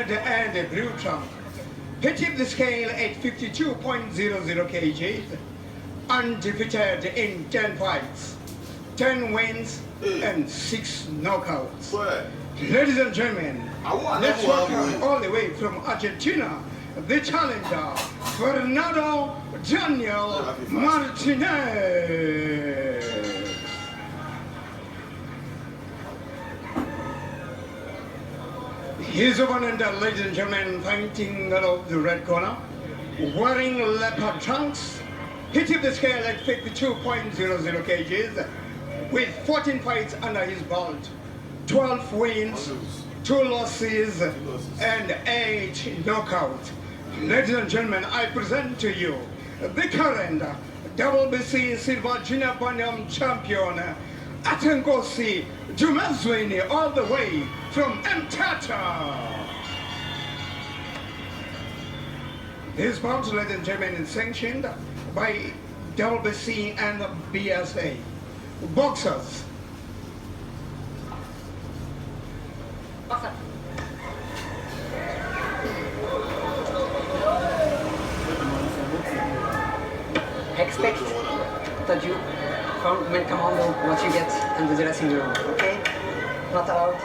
red and blue trunk. He tipped the scale at 52.00 kg, undefeated in 10 fights, 10 wins and 6 knockouts. Ladies and gentlemen, let's welcome all the way from Argentina, the challenger, Fernando Daniel Martinez. His opponent, ladies and gentlemen, fighting out of the red corner, wearing leopard trunks. He tipped the scale at 52.00 kgs with 14 fights under his belt, 12 wins, 2 losses, and 8 knockouts. Ladies and gentlemen, I present to you the current WBC Silver Junior Podium champion, Athenkosi Dumezweni, all the way from Mtata. This bout, ladies and gentlemen, is sanctioned by WBC and BSA. Boxers. Boxer. Expect that you men commando what you get in the dressing room, okay? Not allowed,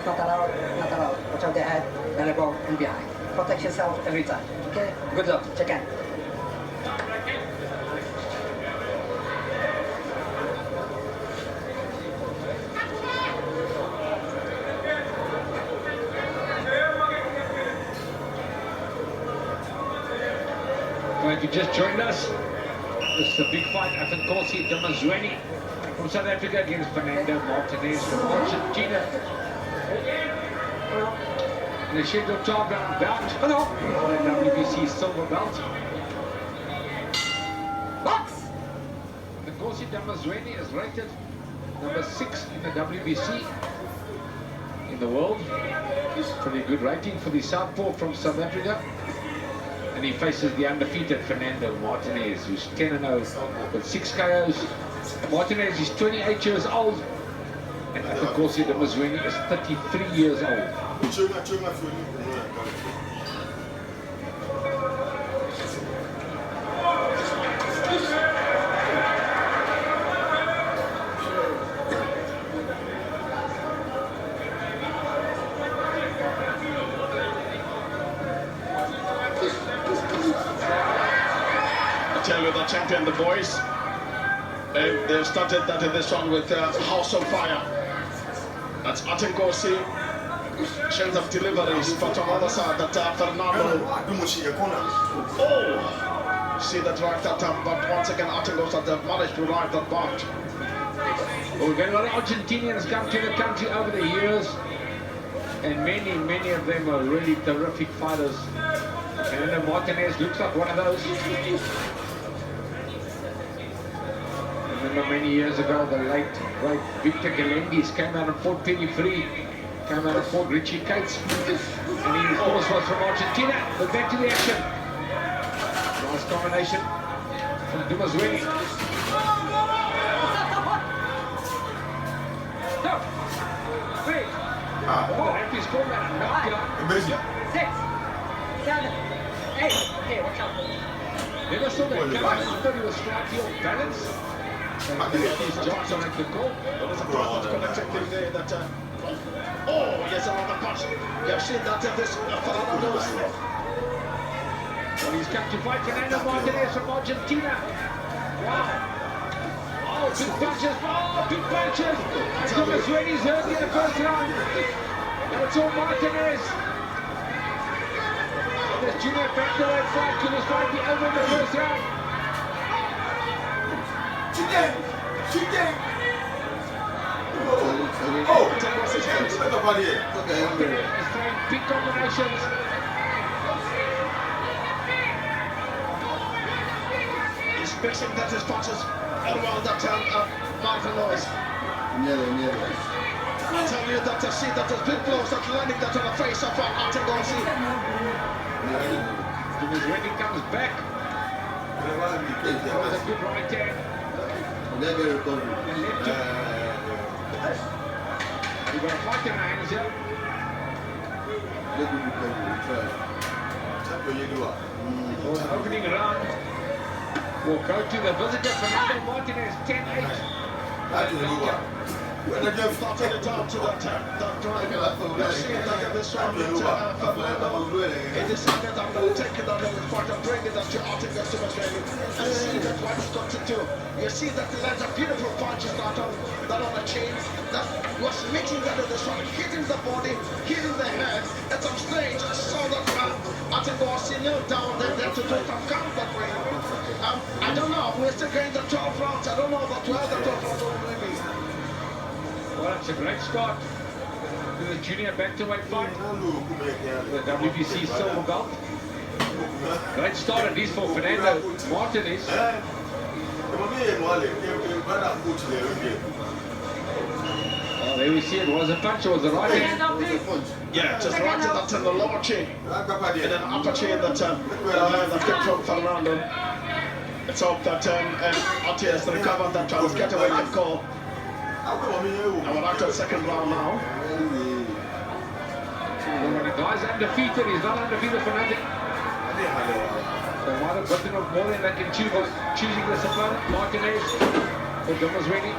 not allowed, not allowed. Watch out the head, elbow, and behind. Protect yourself every time, okay? Good luck, check in. Well, if you just joined us, this is a big fight. Athenkosi Dumezweni from South Africa against Fernando Martinez from Argentina. In a scheduled 12-round bout for the WBC silver belt. Box! Athenkosi Dumezweni is rated number 6 in the WBC in the world. Pretty good rating for the southpaw from South Africa. And he faces the undefeated Fernando Martinez, who's 10-0 with 6 KOs. Martinez is 28 years old, and Athenkosi Dumezweni is 33 years old. Tell you the champion, the boys. They've started this one with House of Fire. That's Athenkosi. Chance of deliveries, but on the other side, that Fernando. Oh! See that right that time, but once again, Athenkosi have managed to ride that bout. Well, we've got a lot of Argentinians come to the country over the years, and many of them are really terrific fighters. Fernando Martinez looks like one of those. Remember many years ago, the late, great Victor Galendis came out and fought Penny Free, came out and fought Richie Cates, and he of course was from Argentina. But back to the action. Nice combination from Dumezweni. No! Wait! The referee's called that a knockout. 6, 7, 8. Okay, watch out. Never saw that coming. I thought he was slightly off balance. His jobs are at the goal. There's a cross connected there that oh yes, another punch. You have seen that this Fernando. Well, he's come to fight Fernando Martinez from Argentina. Wow. Oh, big punches. Oh, big punches. Dumezweni's hurt in the first round. Now it's all Martinez. This junior featherweight fight could this fight be over in the first round? Oh, nobody. He's throwing big combinations. He's mixing that his punches around that Martinez. I tell you that I see that there's big blows that landing that on the face of Athenkosi. Dumezweni comes back. That was a good right hand. Never recovered. We've got a fight in our hands here. Let me try. Tap your yellow. For the opening round, we'll go to the visitor, Fernando Martinez, 10-8. I do know. When the game started it out to that drive, you see that in this one, Fernando, he decided I'm going to take it out of the part and bring it up to Athenkosi and see that what he's got to do. You see that he lands a beautiful punch that on the chain that was meeting that in this one, hitting the body, hitting the head. At some stage, I saw that Athenkosi knelt down there to do some counter for him. I don't know, we're still going the 12 rounds. I don't know about 12 rounds will be. Well, it's a great start to the junior bantamweight fight. The WBC silver belt. Great start at least for Fernando Martinez. Oh, there we see it was a punch, it was the right hand. Yeah, just right in the lower chin. And then upper chin that came from Fernando. Let's hope that Ati has recovered that chance, get away that call. And we're after the second round now. When the guy's undefeated, he's not undefeated for nothing. So might have gotten off more than they can chew by choosing this opponent, Martinez or Dumezweni.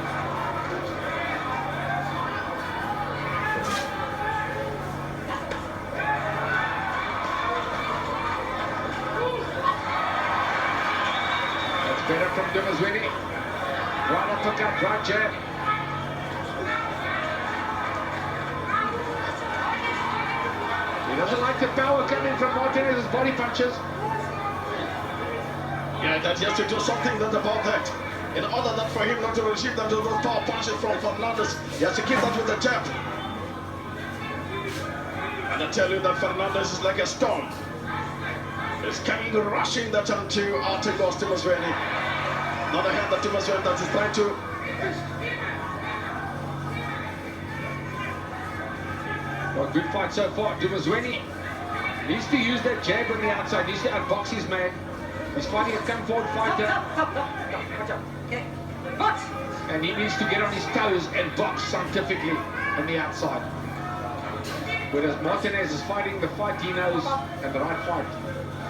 That's better from Dumezweni. Right uppercut, right jab. He doesn't like the power coming from Martinez's body punches. Yeah, that he has to do something about that. In order that for him not to receive them to those power punches from Fernandez, he has to keep that with the jab. And I tell you that Fernandez is like a storm. He's coming rushing that onto Athenkosi Dumezweni. Not a hand that Dumezweni that is trying to. Well, good fight so far. Dumezweni needs to use that jab on the outside, needs to unbox his man. He's fighting a come forward fighter. And he needs to get on his toes and box scientifically on the outside. Whereas Martinez is fighting the fight he knows and the right fight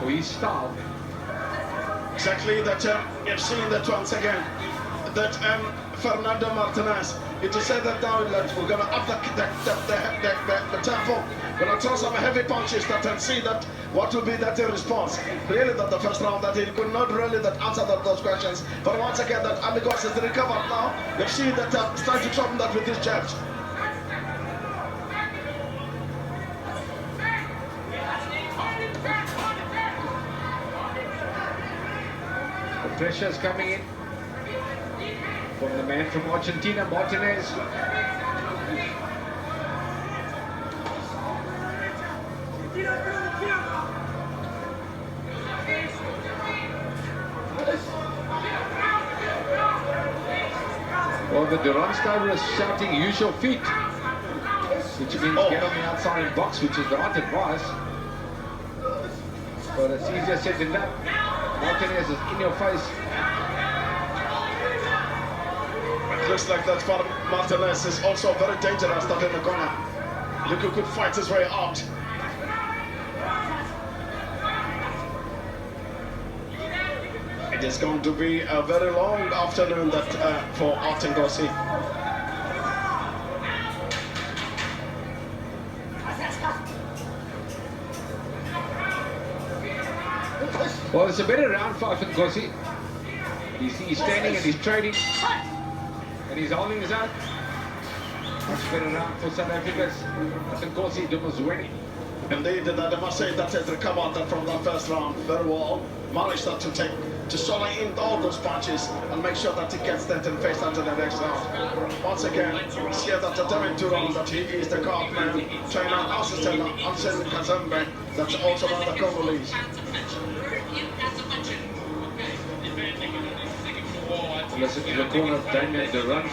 for his style. Exactly that you've seen that once again. That Fernando Martinez, it is said that now that we're going to up the tempo. We're going to throw some heavy punches that and see that what will be that response. Really that the first round that he could not really that answer those questions. But once again that Athenkosi is recovered now. You've seen that starting to trouble that with his jabs. The pressure is coming in from the man from Argentina, Martinez. Well, the Duran style is shouting, use your feet, which means get on the outside and box, which is the right advice. But it's easier said than done. Martinez is in your face. It looks like that for Martinez is also very dangerous that in the corner. Look who could fight his way out. It is going to be a very long afternoon that for Athenkosi. Well, it's a better round for Athenkosi. He's standing and he's trading. And he's holding his own. Much better round for South Africa's Athenkosi Dumezweni. Indeed, and I must say that has recovered from that first round very well. Managed to solo in all those punches and make sure that he gets that and face that to the next round. Once again, see that determined to run that he is the guard man, trainer, assistant, Anselm Kazembe, that's also one of the Congolese. Listen to the corner of Daniel Durant.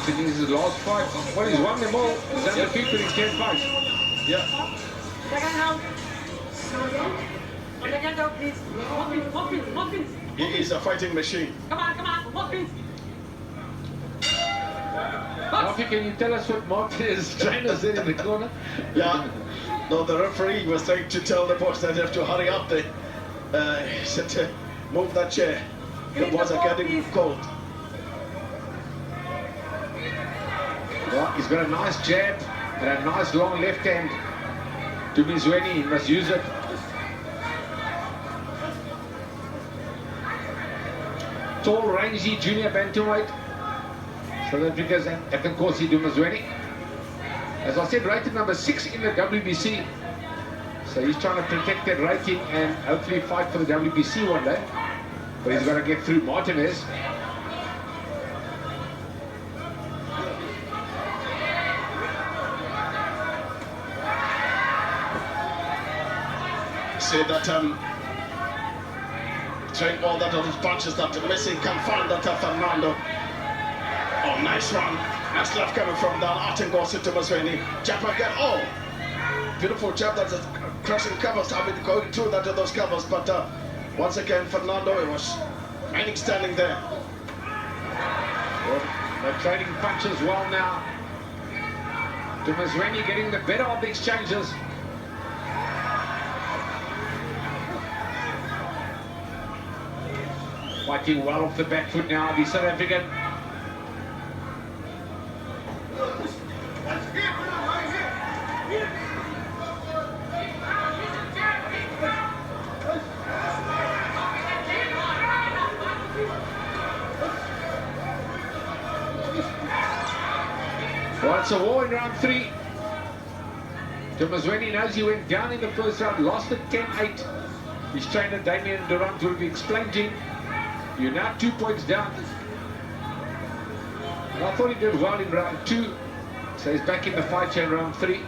Martinez's last fight. Well, he's won them all. He's undefeated in 10 fights. Yeah. Second out, please. More pins. He is a fighting machine. Come on, more pins. Marty, can you tell us what Martinez trainer said in the corner? Yeah. No, the referee was trying to tell the boys that they have to hurry up. He said to move that chair. The boys are getting cold. Well, he's got a nice jab and a nice long left hand. Dumezweni, he must use it. Tall, rangy junior bantamweight. South Africa's Athenkosi Dumezweni. As I said, rated number 6 in the WBC. So he's trying to protect that rating and hopefully fight for the WBC one day. But he's got to get through Martinez. Say that train all that other punches that Messi can find that Fernando. Oh, nice one. Nice left coming from down. Athenkosi to Dumezweni. Jab again. Oh, beautiful jab. That's crossing covers. I've been going through that those covers, but once again, Fernando, it was Manning standing there. Well, they're trading punches well now. Dumezweni getting the better of the exchanges. Fighting well off the back foot now, the South African. Well, it's a war in round 3. Dumezweni knows he went down in the first round, lost at 10-8. His trainer Damien Durant will be explaining to him, you're now 2 points down. And I thought he did well in round 2. So he's back in the fight in round 3.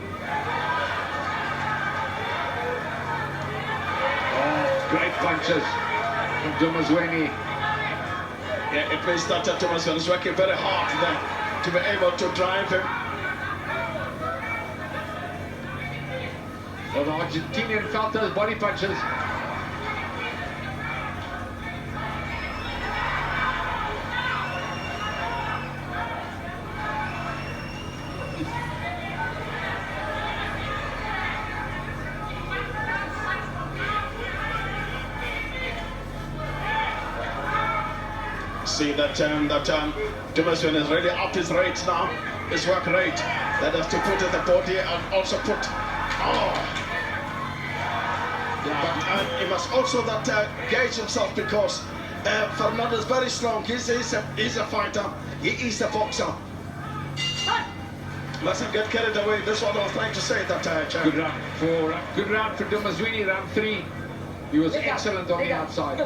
Oh, great punches from Dumezweni. Yeah, it means that Dumezweni is working very hard there to be able to drive him. Well, the Argentinian felt those body punches. See that Dumezweni is really up his rate now, his work rate. That has to put in the body and also put. Oh. But he must also gauge himself because Fernando is very strong. He's a fighter. He is a boxer. Mustn't get carried away. That's what I was trying to say. Good round for Dumezweni, round 3. He was excellent on the outside.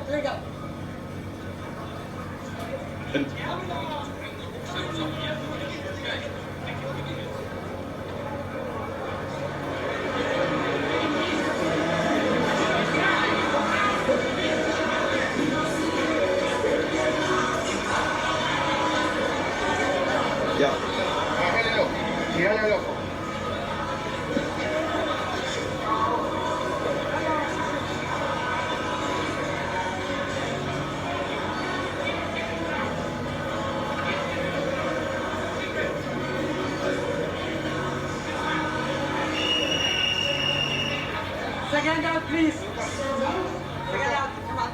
And Second out, please. Second out, come on.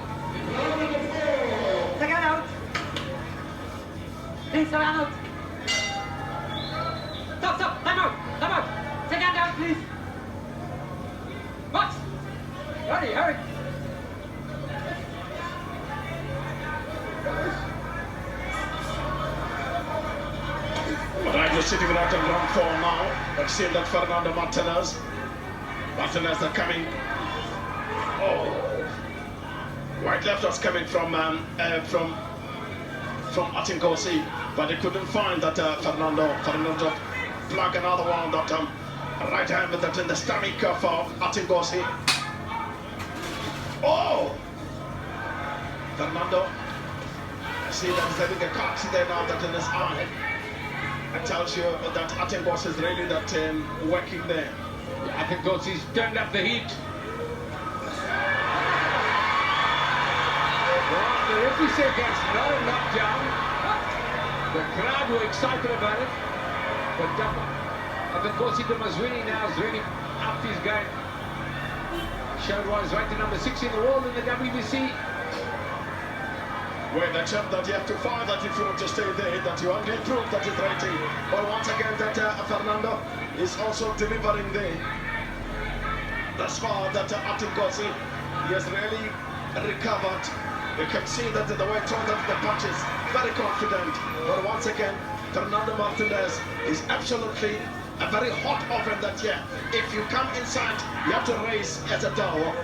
Second out. Please, second out. Stop, time out. Second out, please. Box. Hurry. but I was sitting right on ground 4 now. But seeing that Fernando Martinez are coming. Oh, white left was coming from Athenkosi, but they couldn't find that Fernando plug another one that right hand with that in the stomach of Athenkosi. Oh, Fernando. I see that he's having a cut there now that in his eye. It tells you that Athenkosi is really working there. Athenkosi turned up the heat. 50 seconds, not a knockdown. The crowd were excited about it. But Athenkosi Dumezweni now is really up his game. Showed why he's ranked number 6 in the world in the WBC. Where the champ that you have to fight, that if you want to stay there, that you only improve that is rating. But once again, that Fernando is also delivering there. Thus far, that Athenkosi, he has really recovered. You can see that the way thrown that the punches, very confident. But once again, Fernando Martinez is absolutely a very hot oven that year. If you come inside, you have to raise as a door.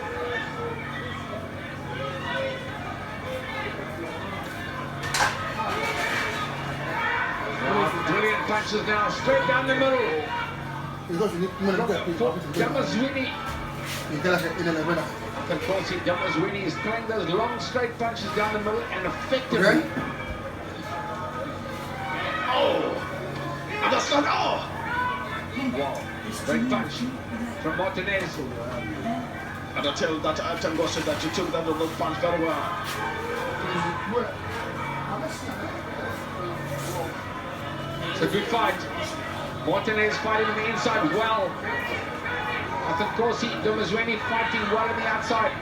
Brilliant punches now, straight down the middle. Dumezweni. Athenkosi Dumezweni is throwing those long straight punches down the middle and effectively. Oh! Understand? Oh! Wow, great punch from Martinez. And I tell that Athenkosi that you took that little punch very well. It's a good fight. Martinez fighting on the inside well. Athenkosi Dumezweni fighting well on the outside.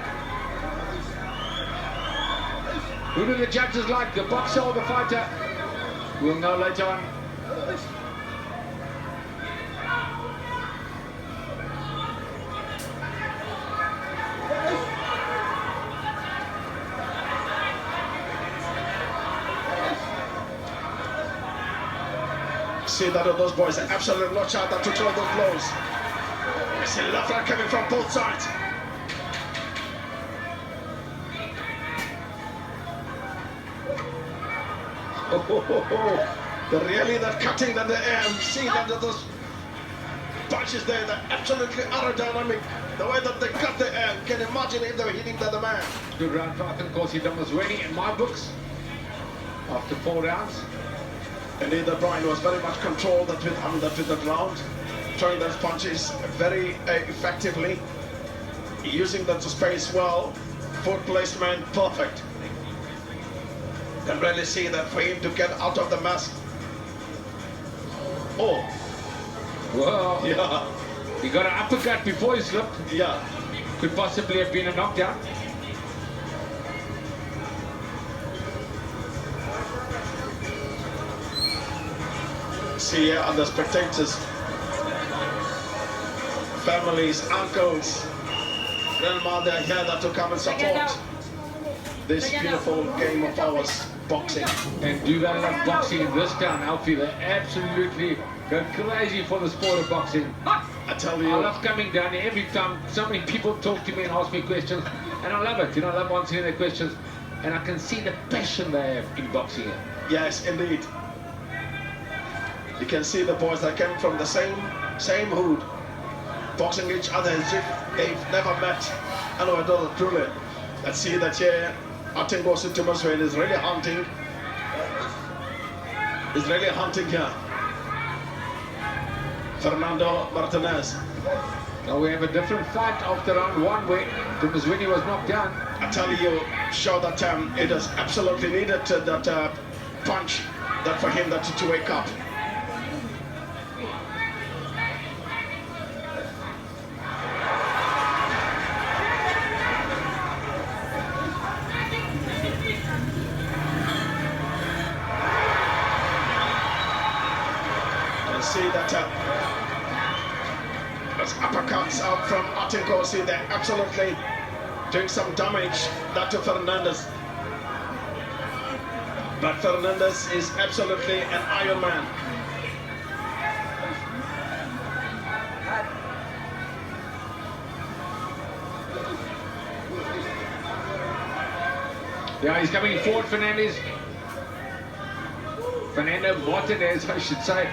Who do the judges like, the boxer or the fighter? We'll know later on. See that those boys are absolutely not shy to throw those blows. I see left right coming from both sides. They're really that cutting that the air. See that those punches there, they're absolutely aerodynamic. The way that they cut the air, you can imagine if they were hitting the man. Good round for Athenkosi Dumezweni in my books. After 4 rounds. Indeed, the Brian was very much controlled with the ground, throwing those punches very effectively, using that space well, foot placement perfect. Can really see that for him to get out of the mess. Oh, Whoa. yeah, He got an uppercut before he slipped. yeah. Could possibly have been a knockdown. See here and the spectators, families, uncles, grandmother here that to come and support this beautiful game of ours, boxing. And do they love boxing in this town, Alfie? They absolutely go crazy for the sport of boxing. I tell you, I love coming down here every time. So many people talk to me and ask me questions, and I love it. You know, I love answering their questions, and I can see the passion they have in boxing here. yes, indeed. You can see the boys that came from the same hood, boxing each other as if they've never met. I know I don't know truly. Let's see that here, Athenkosi Dumezweni is really hunting. He's really hunting here. Fernando Martinez. Now we have a different fight after round 1 where Dumezweni was knocked down. I tell you, show that it is absolutely needed that punch that for him that to wake up. See that those uppercuts out from Athenkosi, they're absolutely doing some damage that to Fernandez. But Fernandez is absolutely an Iron Man. Yeah, he's coming forward, Fernandez. Fernando Martinez, I should say.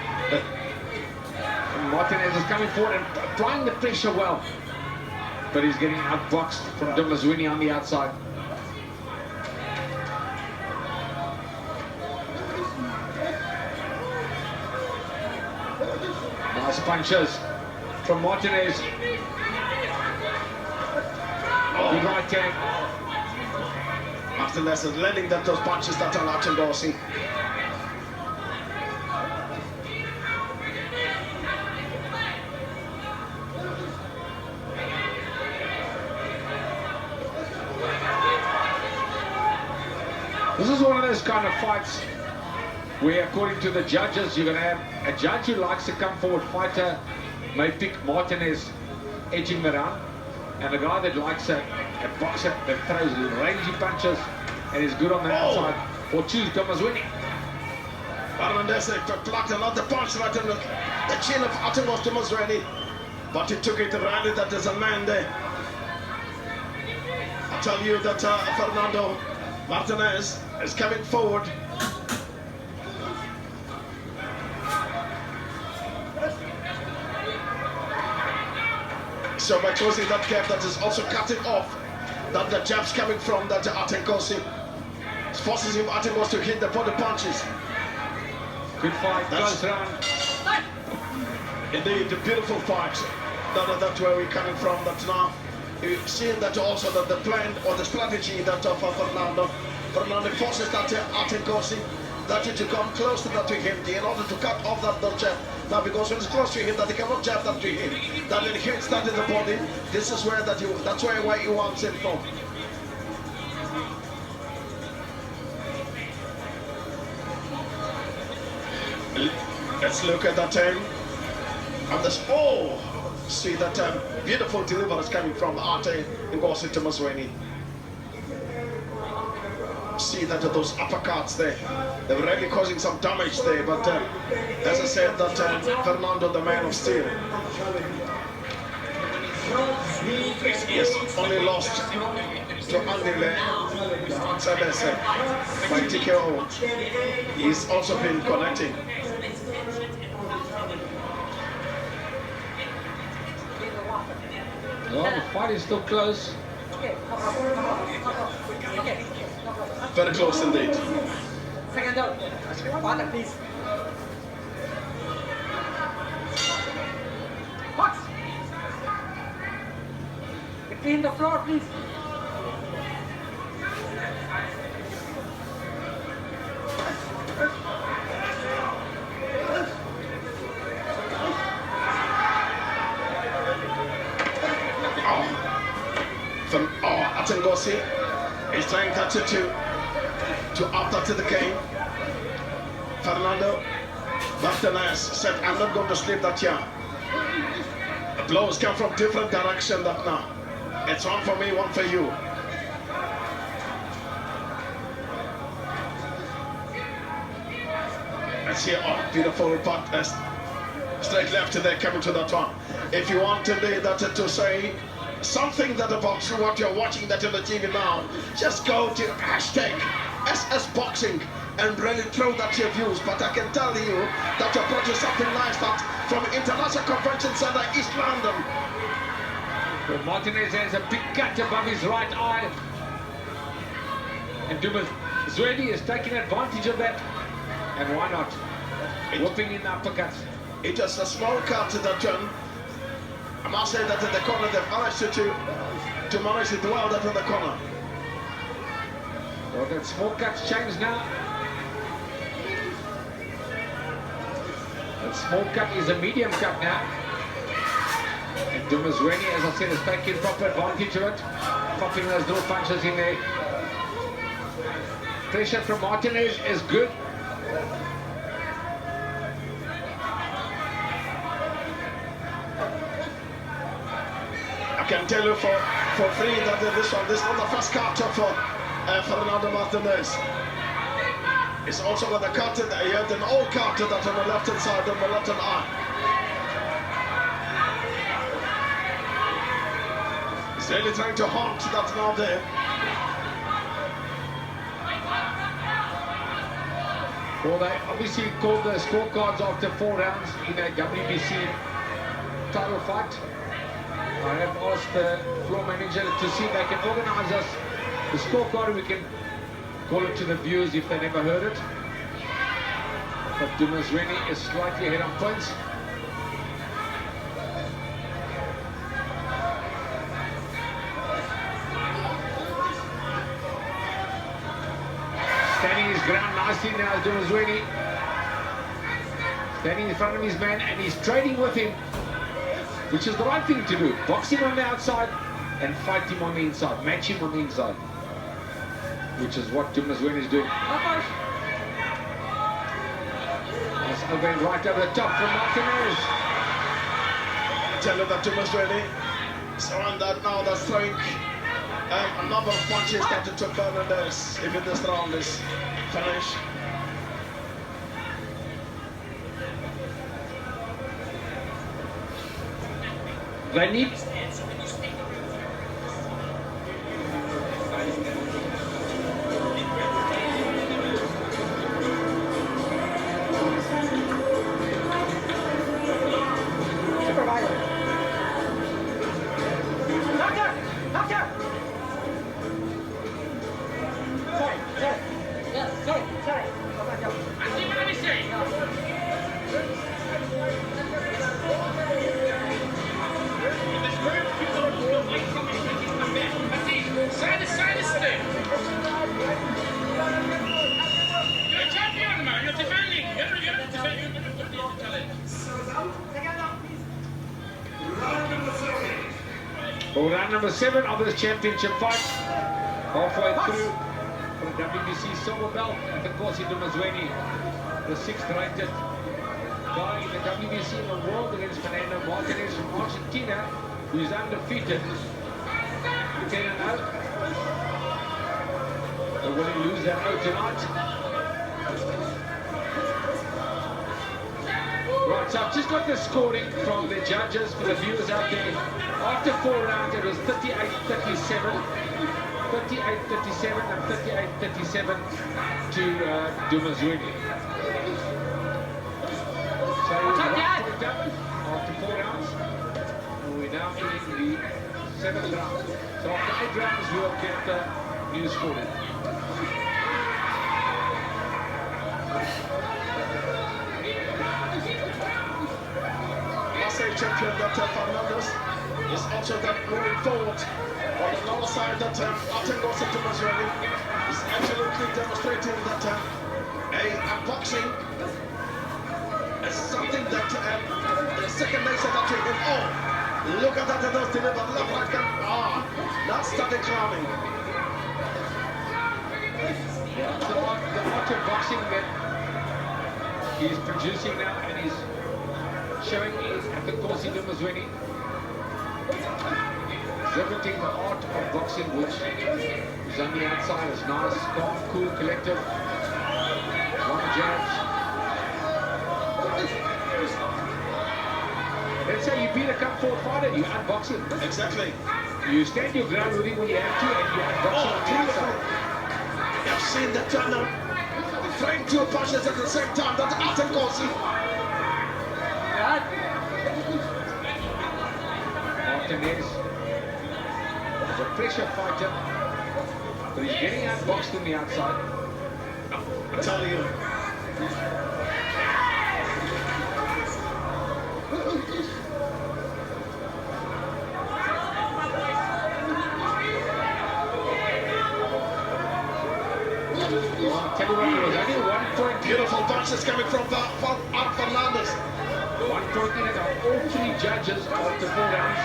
Martinez is coming forward and applying the pressure well. But he's getting outboxed from Dumezweni on the outside. Nice punches from Martinez. Good right hand. Martinez is landing those punches that are Athenkosi. This is one of those kind of fights where, according to the judges, you're going to have a judge who likes to come forward fighter may pick Martinez edging him around, and a guy that likes a boxer that throws rangy punches and is good on the outside, or choose Dumezweni. Fernando plucked another punch right in the chin of Athenkosi Dumezweni, but he took it around it. That is a man there. I tell you that Fernando Martinez is coming forward. So by closing that gap, that is also cutting off that the jabs coming from that Athenkosi. It forces him, Athenkosi, to hit the body punches. Good fight, close round. Indeed, a beautiful fight. That's where we're coming from. That now you've seen that also that the plan or the strategy that of Fernando forces that Athenkosi that to come close to that to him in order to cut off that jab. Now because when it's close to him, that he cannot jab that to him. That when he hits that in the body, this is where that's where he wants it from. Let's look at that time. And this, see that beautiful delivery is coming from Athenkosi Dumezweni. See that those uppercuts there, they were really causing some damage there, but as I said, that Fernando, the man of steel, is only lost to Andile Sabese by TKO. He's also been connecting. Well, the fight is still close. Very close indeed. Fernando, water, please. What? Clean the floor, please. Athenkosi is trying to up that to the game. Fernando Martinez said, I'm not going to sleep that here. The blows come from different direction that now. It's one for me, one for you. Let's see, beautiful punt. Straight left there coming to that one. If you want today to say something that about what you're watching that on the TV now, just go to hashtag #SSBoxing and really throw that your views. But I can tell you that you're brought something nice that from International Convention Center, East London. Well, Martinez has a big cut above his right eye. And Dumezweni is taking advantage of that. And why not? Whooping in the uppercuts. It is a small cut to the turn. I must say that in the corner they've managed to manage to dwell that in the corner. Well, that small cut's changed now. That small cut is a medium cut now. And Dumezweni, as I said, is taking proper advantage of it. Popping those little punches in there. Pressure from Martinez is good. I can tell you for free that this is not the first cut for Fernando Martinez. It's also got the cut, he had an old cut that on the left hand side, on the left hand eye. He's really trying to haunt that now there. Well, they obviously called the scorecards after 4 rounds in a WBC title fight. I have asked the floor manager to see if they can organize us the scorecard. We can call it to the viewers if they never heard it. But Dumezweni is slightly ahead on points. Standing his ground nicely now is Dumezweni. Standing in front of his man and he's trading with him, which is the right thing to do. Box him on the outside and fight him on the inside. Match him on the inside, which is what Dumezweni is doing. That's over right over the top from Martinez. Tell you that Dumezweni surrendered now. That's throwing a number of punches that it took Fernandez if this round is finished. They need round number 7 of this championship fight. Halfway through for the WBC silver belt. Athenkosi Dumezweni, the 6th rated guy in the WBC in the world, against Fernando Martinez from Argentina, who's undefeated. You can know. But will he lose that out tonight? Right, so I've just got the scoring from the judges for the viewers out there. After 4 rounds, it was 38-37, 38-37 and 38-37 to Dumezweni. So we're right point up after 4 rounds, and we're now in the 7th round. So after 8 rounds, we'll get the new scoring. Champion Dr. Fernando is also that moving forward on the lower side that Athenkosi Dumezweni is absolutely demonstrating that boxing is something that the second nature that you can, oh, look at that, it does deliver left right hand, that started climbing. The art of boxing that he's producing now and he's showing is Athenkosi Dumezweni, exhibiting the art of boxing, which is on the outside, is nice, calm, cool, collective. One jab. Let's say you beat a Cup 4 fighter, you unbox him. Exactly. You stand your ground with him when you have to, and you unbox him on the outside. I've seen that turner throwing 2 punches at the same time. That's Athenkosi. Martinez is a pressure fighter, but he's getting outboxed on the outside. I tell you. Tell you what, there was only 1 point. Beautiful punches coming from Fernandez. 1 point in it on all 3 judges after 4 rounds.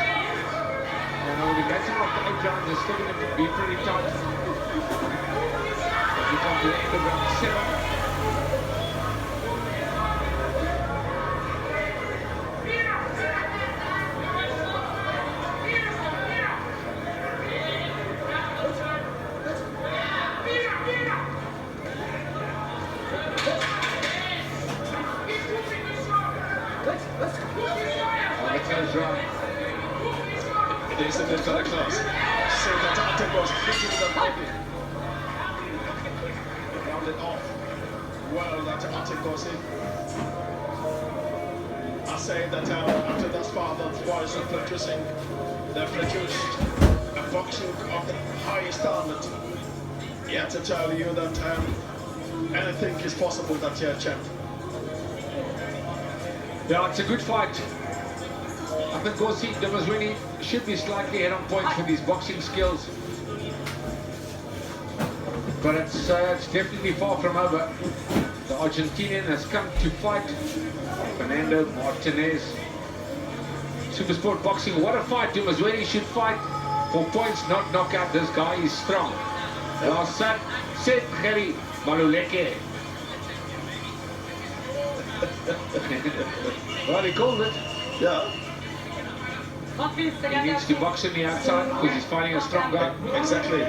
And when we get to after 8 rounds, it's still going to be pretty tight. As we come to the end of round 7. It is a bit very close. So that Athenkosi hitting the body. Rounded off. Well, that Athenkosi. I say that after thus far, the boys are producing. They've produced a boxing of the highest standard. Yet to tell you that anything is possible that year, champ. Yeah, it's a good fight. Athenkosi Dumezweni should be slightly ahead on points for these boxing skills. but it's definitely far from over. The Argentinian has come to fight. Fernando, Martinez. Supersport boxing, what a fight. Dumezweni should fight for points, not knockout. This guy is strong. Last set, Gary Maluleke. Well, he called it. Yeah, He needs to box on the outside because he's fighting a strong guy. exactly.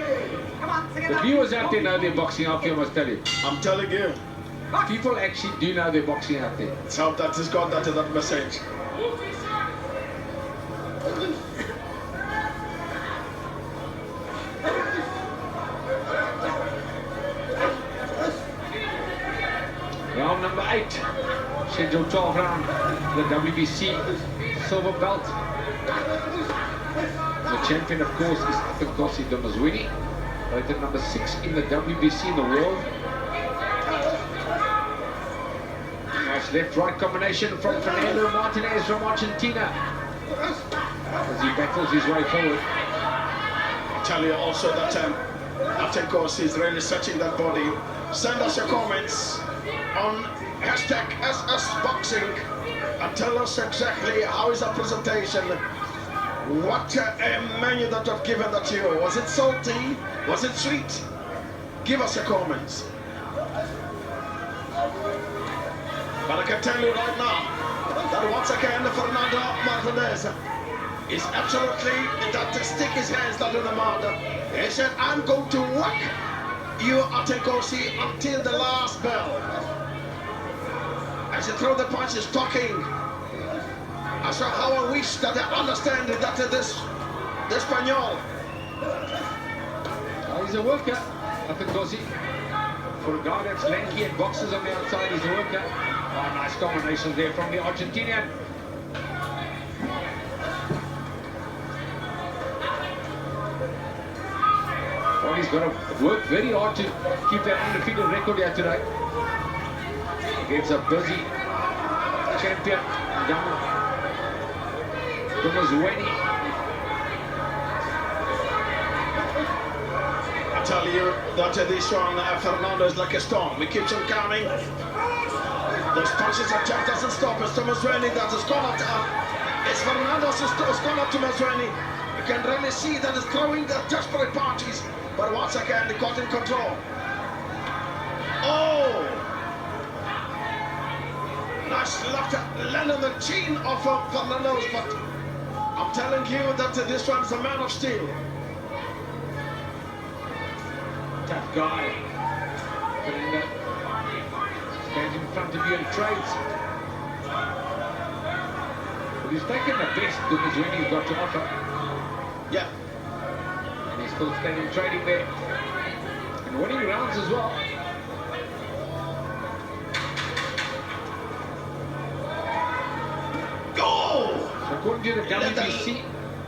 The viewers out there know they're boxing out there, I must tell you. I'm telling you. People actually do know they're boxing out there. Let's hope that he's got that message. Round number 8, scheduled 12 round, the WBC silver belt. The champion, of course, is Athenkosi Dumezweni, rated number 6 in the WBC in the world. Nice left-right combination from Fernando Martinez from Argentina as he battles his way forward. I tell you also that Athenkosi is really searching that body. Send us your comments on hashtag #SSBoxing and tell us exactly how is that presentation. What menu that I've given that to you. Was it salty? Was it sweet? Give us your comments. But I can tell you right now that once again Fernando Martinez is absolutely that to stick his hands down in the mud. He said, I'm going to whack you Athenkosi until the last bell. As he throw the punches, talking. I saw how I wish that I understand that this Spaniel. He's a worker, Athenkosi. For a guy that's lanky and boxes on the outside, he's a worker. Oh, nice combination there from the Argentinian. Well, he's got to work very hard to keep that undefeated record here today. Against a busy champion, Dumezweni. I tell you that this one, Fernando is like a storm. He keeps on coming. Those punches are just doesn't stop. It's Dumezweni that has gone up. It's Fernando has gone up to Dumezweni. You can really see that he's throwing the desperate punches. But once again, he got in control. Oh! Nice left land on the chin of Fernando's, but I'm telling you that this one's a man of steel. Tough guy. Fernando stands in front of you and trades. But he's taken the best Dumezweni's got to offer. Yeah. And he's still standing trading there. And winning rounds as well. According to the WBC,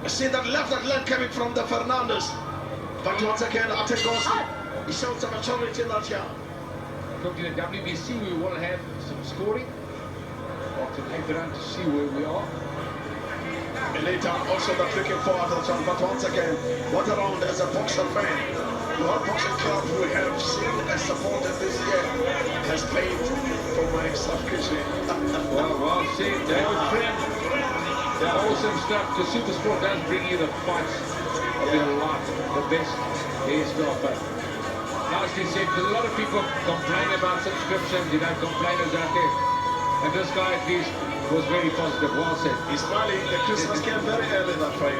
see that left leg coming from the Fernandez. But once again, Athenkosi, he showed some maturity in that year. According to the WBC, we will have some scoring after the 8th round to see where we are. And later, also that looking forward to the round. But once again, what a round as a boxer fan. What boxing club we have seen and supported this year has paid for my subscription. Well said, David Friend. Awesome stuff. The Supersport does bring you the fights of your life, the best there is to offer. Nicely said, because a lot of people complain about subscriptions, you know, complainers out there. And this guy at least was very positive, well said. He's smiling. The Christmas came very early that Friday.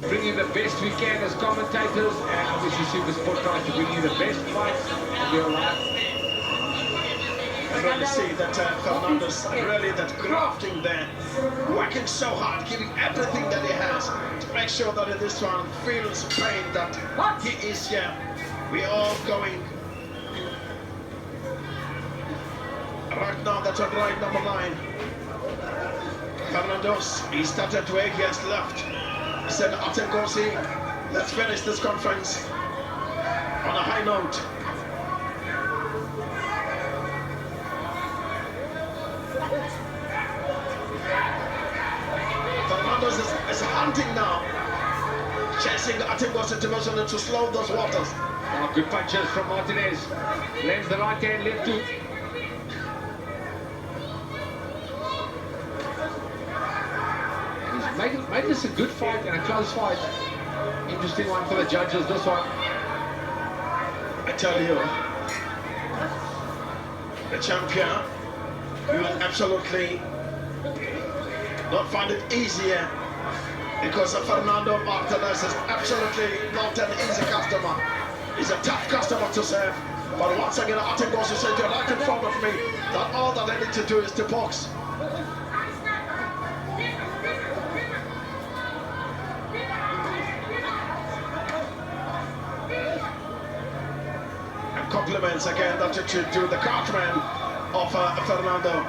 Bring you the best we can as commentators, and obviously Supersport tries to bring you the best fights of your life. I really see that Fernando's really that grafting there, working so hard, giving everything that he has to make sure that in this one feels pain that he is here. We are all going. Right now, that's on right number 9. Fernando's, he started to egg his left. He said, Athenkosi, let's finish this conference on a high note. Fernando is hunting now. chasing Athenkosi Dumezweni to slow those waters. Oh, good punches from Martinez. Lends the right hand, left hook. He's made this a good fight and a close fight. Interesting one for the judges, this one. I tell you, the champion will absolutely not find it easier, because Fernando Martinez is absolutely not an easy customer. He's a tough customer to serve. But once again, Athenkosi said, you're right in front of me, that all that I need to do is to box. And compliments again that you should do the cartman of Fernando.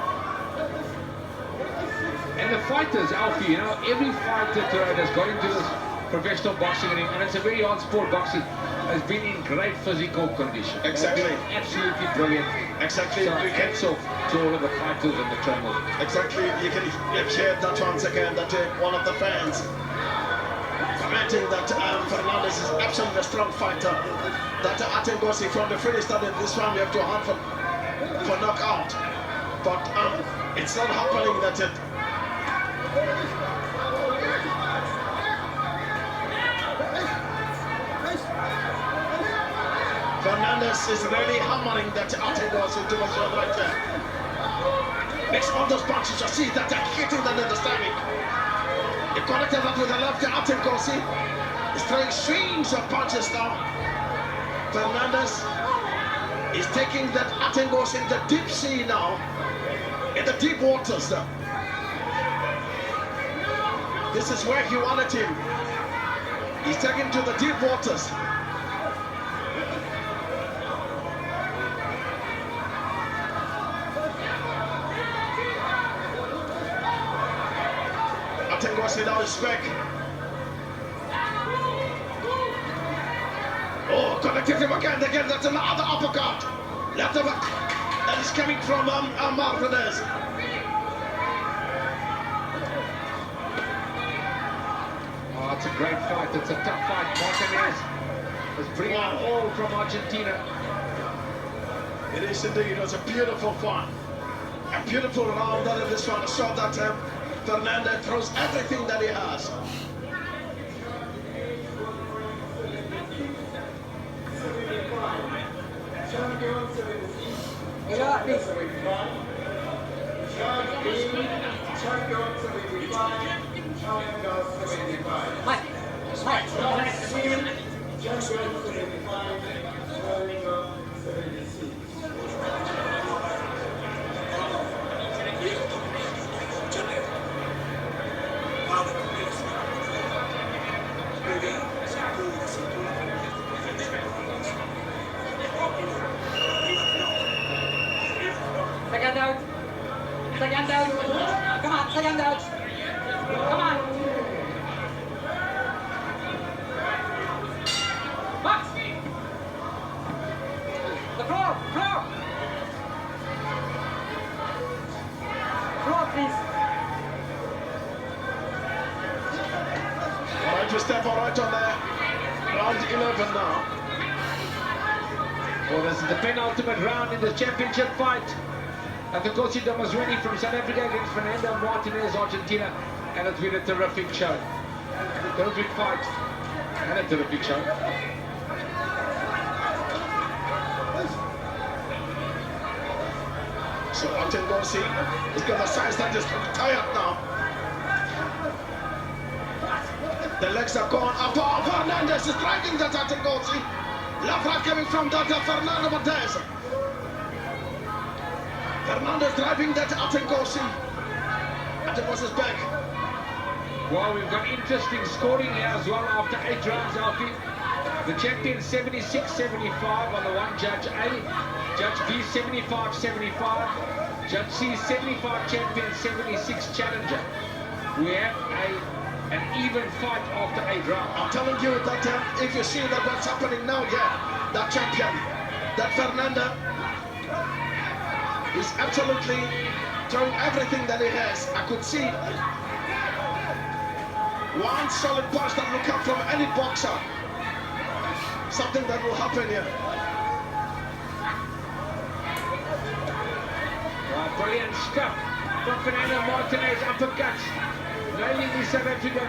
And the fighters, Alfie, you know, every fighter that's got into this professional boxing, and it's a very hard sport, boxing, has been in great physical condition. Exactly. Absolutely brilliant. Exactly. So hats off to all of the fighters and the trainers. Exactly. You can hear that once again, that one of the fans commenting that Fernandez is absolutely a strong fighter. That Athenkosi from the Free State in this one, you have to hunt for knockout. But it's not happening that it. Fernandez is really hammering that Athenkosi Dumezweni right there. Makes all those punches, you see that they're hitting them in the stomach. He connected that with the left. Athenkosi is throwing streams of punches now. Fernandez is taking that Athenkosi in the deep sea now, in the deep waters now. This is where he wanted him. He's taken to the deep waters. Athenkosi now is back. Oh, connected him again. That's another uppercut. Left over. That is coming from Martinez. Oh, it's a great fight. It's a tough fight. Martinez is bringing all from Argentina. It is indeed. It was a beautiful fight. A beautiful round out of this one. I saw that Fernando throws everything that he has. Second out. Second out. Come on, second out. Come on. Box. The floor, floor. Floor, please. Right to step all right on there. Round 11 now. Well, this is the penultimate round in the championship fight. Athenkosi Dumezweni from South Africa against Fernando Martinez, Argentina, and it's been a terrific show. Terrific fight and a terrific show. So Athenkosi is got a size that is tired now. The legs are gone. Fernandez is driving that Athenkosi. Left right coming from that Fernando Martinez. Fernando is driving that Athenkosi. Athenkosi is back. Well, we've got interesting scoring here as well after 8 rounds, Alfie. The champion 76-75 on the one, Judge A. Judge B 75-75. Judge C 75 champion, 76 challenger. We have an even fight after 8 rounds. I'm telling you that if you see that what's happening now, that champion, that Fernando, is absolutely throwing everything that he has. I could see One solid punch that will come from any boxer. Something that will happen here. Brilliant stuff from Fernando Martinez, uppercuts, nailing the South African.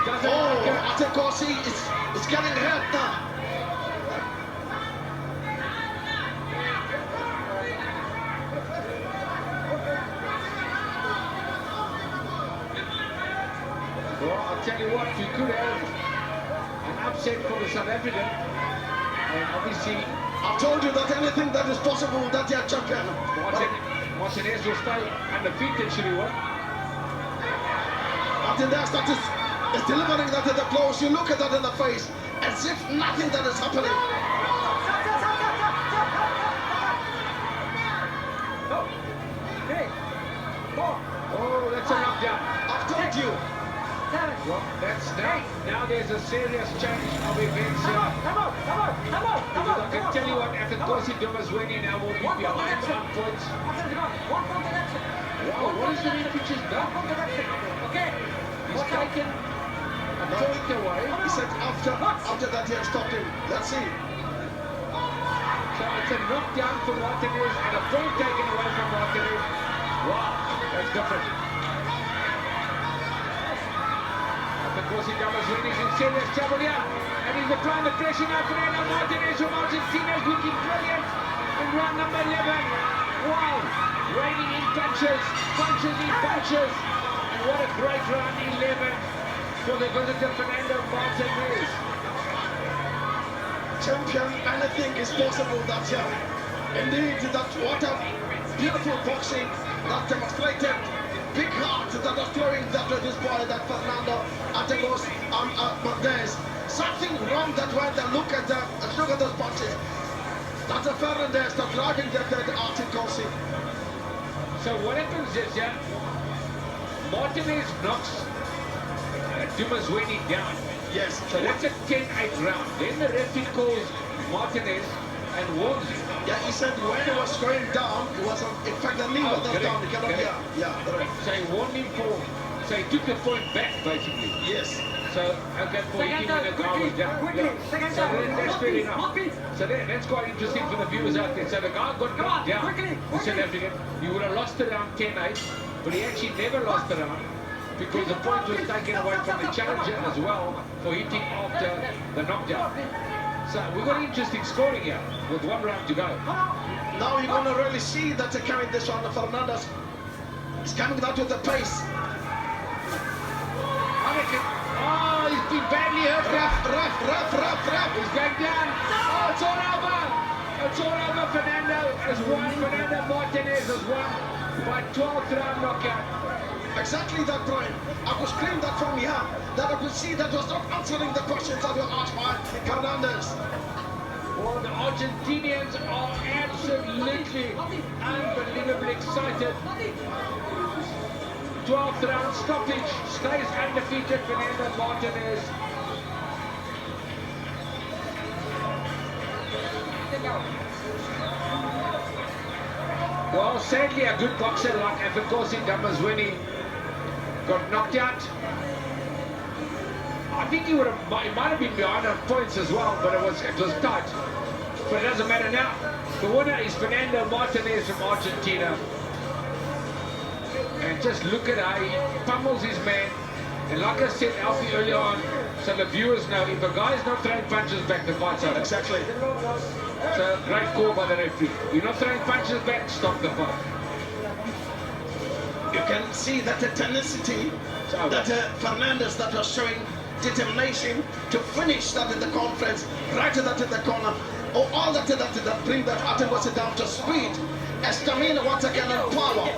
Athenkosi is getting hurt now. Well, I'll tell you what, you could have an upset for the South African, and obviously I've told you that anything that is possible, that you're champion. Martinez will stay undefeated, should he win. Martinez that is delivering that in the close. You look at that in the face, as if nothing that is happening. Oh, that's a knockdown. I've told you. Well, that's now there's a serious change of events here. Because I can tell you what, Athenkosi Dumezweni now will be behind on points. Wow, what is the referee just done? He's taken a point away. He said after that he has stopped him. Let's see. So it's a knockdown for Martinez and a point taken away from Martinez. Wow, that's different. Athenkosi Dumezweni is in serious trouble here, and he's applying the pressure now. Fernando Martinez from Argentina is looking brilliant in round number 11. Wow, raining in punches, punches in punches, and what a great round 11 for the visitor Fernando Martinez. Champion, anything is possible that year. Indeed, that what a beautiful boxing that demonstrated. Big heart that was flowing that to this boy, that Fernando Athenkosi Martinez. Something wrong that when they look at those punches. That's a Fernandez that's driving the Athenkosi. So what happens is, Martinez knocks Dumezweni down. Yes. So that's a 10-8 round. Then the referee calls Martinez and warns him. Yeah, he said when he was going down, it was in fact the knee was down. He cannot hear. Yeah, correct. So he warned him so he took the point back basically. Yes. So okay, for hitting when the guy was down. So that's fair enough. So that's quite interesting for the viewers out there. So the guy got knocked down. The South African. He would have lost the round 10-8, but he actually never lost the round because the point was taken away from the challenger as well for hitting after the knockdown. So we've got interesting scoring here with 1 round to go. Now you're going to really see that they're carrying this one. Fernandez is coming out with the pace. Oh, he's been badly hurt. Ref. He's going down. Oh, it's all over. It's all over. Fernando has won. Fernando Martinez has won by 12th round knockout. Exactly that, Brian. I could scream that from here, that I could see that was not answering the questions that were asked by Fernandez. Well, the Argentinians are absolutely unbelievably excited. 12th round stoppage, stays undefeated Fernando Martinez. Well, sadly a good boxer like Athenkosi Dumezweni got knocked out. I think he might have been behind on points as well, but it was tight. But it doesn't matter now. The winner is Fernando Martinez from Argentina. And just look at how he pummels his man. And like I said, Alfie, earlier on, so the viewers know, if a guy's not throwing punches back, the fight's over. Exactly. So great call by the referee. You're not throwing punches back, stop the fight. You can see that the tenacity that Fernandez that was showing determination to finish that in the conference, right to that in the corner. Oh, all that bring that Athenkosi down to speed. Stamina once again and power.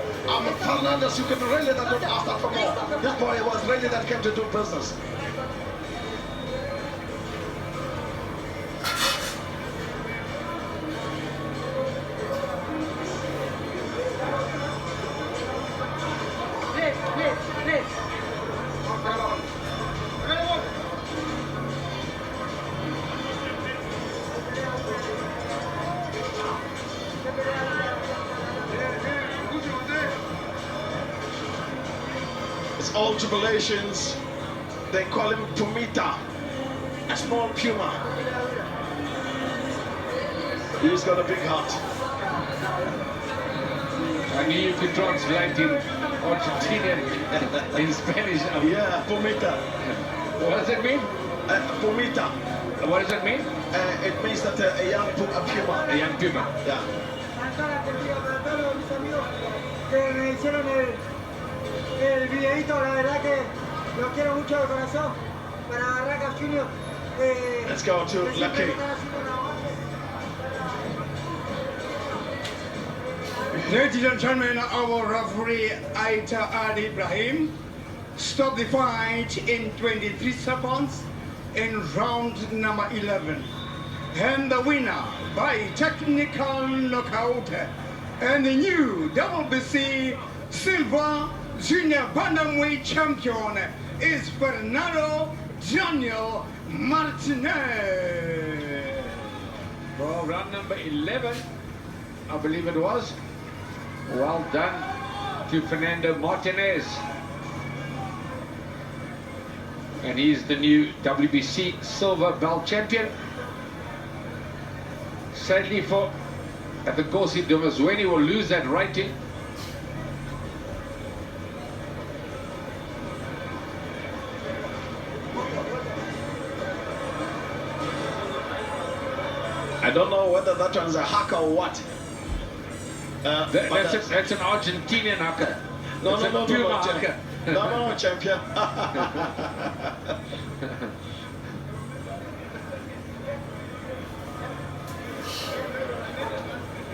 Fernandez, you can really not ask that for more. This boy was really that came to do business. Amidst all tribulations, they call him Pumita, a small puma. He's got a big heart. I knew you could translate in Argentinian in Spanish. Yeah, Pumita. What does it mean? Pumita. What does it mean? It means that a young puma. A young puma. Yeah. Que me hicieron el videito, la verdad que los quiero mucho de corazón. Para Barracas Junior. Let's go to Lucky. Ladies and gentlemen, our referee Aita Ad Ibrahim stopped the fight in 23 seconds in round number 11. And the winner by technical knockout and the new WBC Silver Junior Bantamweight champion is Fernando Daniel Martinez. For round number 11, I believe it was. Well done to Fernando Martinez. And he's the new WBC silver belt champion. Sadly for Athenkosi, Dumezweni will lose that rating. I don't know whether that one's a hacker or what. That's an Argentinian haka. No, That's no, a no, Puma no, haka. no, champion.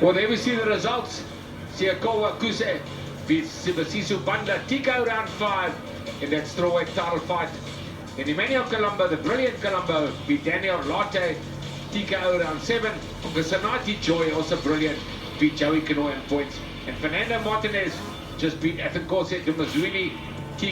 Well, there we see the results. Siakowa Kuse beats Sibasiso Banda Tiko round 5 in that strawweight title fight. And Emmanuel Colombo, the brilliant Colombo, beat Daniel Latte Tiko round 7. Gasanati Joy, also brilliant, beat Joey Kanoy in points. And Fernando Martinez just beat Athenkosi Dumezweni